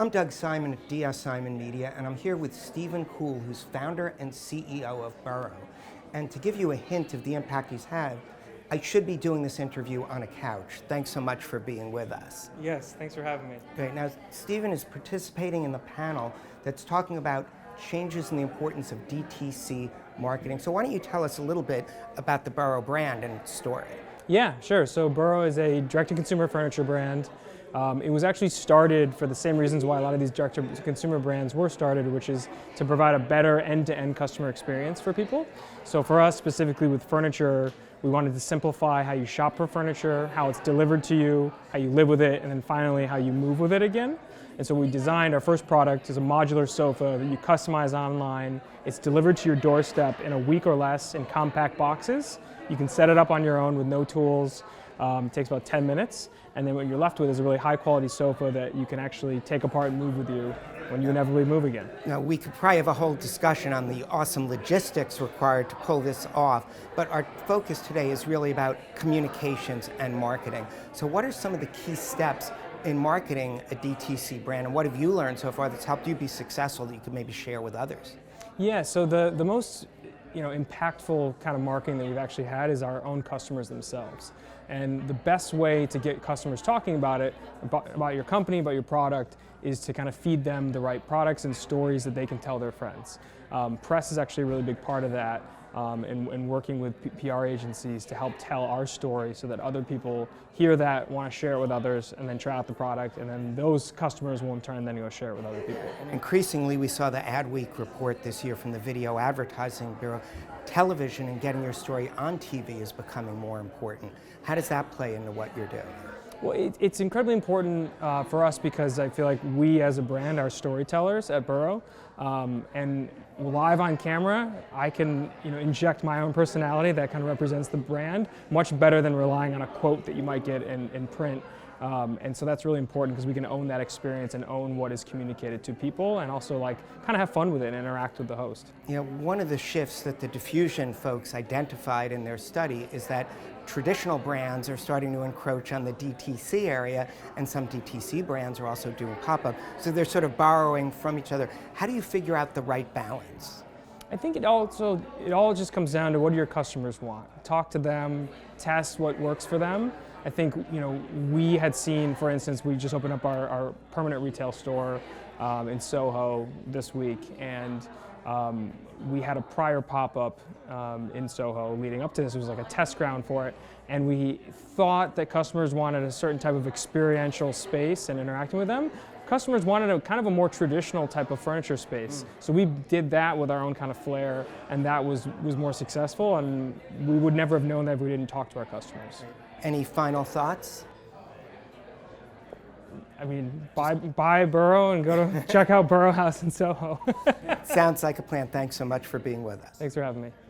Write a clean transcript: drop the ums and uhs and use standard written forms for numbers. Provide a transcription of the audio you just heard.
I'm Doug Simon at DS Simon Media, and I'm here with Stephen Kuhl, who's founder and CEO of Burrow. And to give you a hint of the impact he's had, I should be doing this interview on a couch. Thanks so much for being with us. Yes, thanks for having me. Great. Now, Stephen is participating in the panel that's talking about changes in the importance of DTC marketing. So why don't you tell us a little bit about the Burrow brand and its story? Yeah, sure. So Burrow is a direct-to-consumer furniture brand. It was actually started for the same reasons why a lot of these direct-to-consumer brands were started, which is to provide a better end-to-end customer experience for people. So for us, specifically with furniture, we wanted to simplify how you shop for furniture, how it's delivered to you, how you live with it, and then finally how you move with it again. And so we designed our first product as a modular sofa that you customize online. It's delivered to your doorstep in a week or less in compact boxes. You can set it up on your own with no tools. It takes about 10 minutes. And then what you're left with is a really high quality sofa that you can actually take apart and move with you when you inevitably move again. Now, we could probably have a whole discussion on the awesome logistics required to pull this off, but our focus today is really about communications and marketing. So what are some of the key steps in marketing a DTC brand, and what have you learned so far that's helped you be successful that you could maybe share with others? Yeah, so the most impactful kind of marketing that we've actually had is our own customers themselves. And the best way to get customers talking about it, about your company, about your product, is to kind of feed them the right products and stories that they can tell their friends. Press is actually a really big part of that, and working with PR agencies to help tell our story so that other people hear that, want to share it with others, and then try out the product, and then those customers will in turn then go share it with other people. Increasingly, we saw the Adweek report this year from the Video Advertising Bureau. Television and getting your story on TV is becoming more important. How does that play into what you're doing? Well, it's incredibly important for us because I feel like we as a brand are storytellers at Burrow, and live on camera, I can inject my own personality that kind of represents the brand much better than relying on a quote that you might get in print. And so that's really important because we can own that experience and own what is communicated to people, and also kind of have fun with it and interact with the host. One of the shifts that the diffusion folks identified in their study is that traditional brands are starting to encroach on the DTC area, and some DTC brands are also doing pop-up. So they're sort of borrowing from each other. How do you figure out the right balance? I think it all just comes down to what do your customers want. Talk to them, test what works for them. I think we had seen, for instance, we just opened up our permanent retail store in Soho this week, and we had a prior pop-up in Soho leading up to this. It was like a test ground for it, and we thought that customers wanted a certain type of experiential space and interacting with them. Customers wanted a kind of a more traditional type of furniture space. So we did that with our own kind of flair, and that was more successful, and we would never have known that if we didn't talk to our customers. Any final thoughts? I mean, buy Burrow and go to check out Burrow House in Soho. Sounds like a plan. Thanks so much for being with us. Thanks for having me.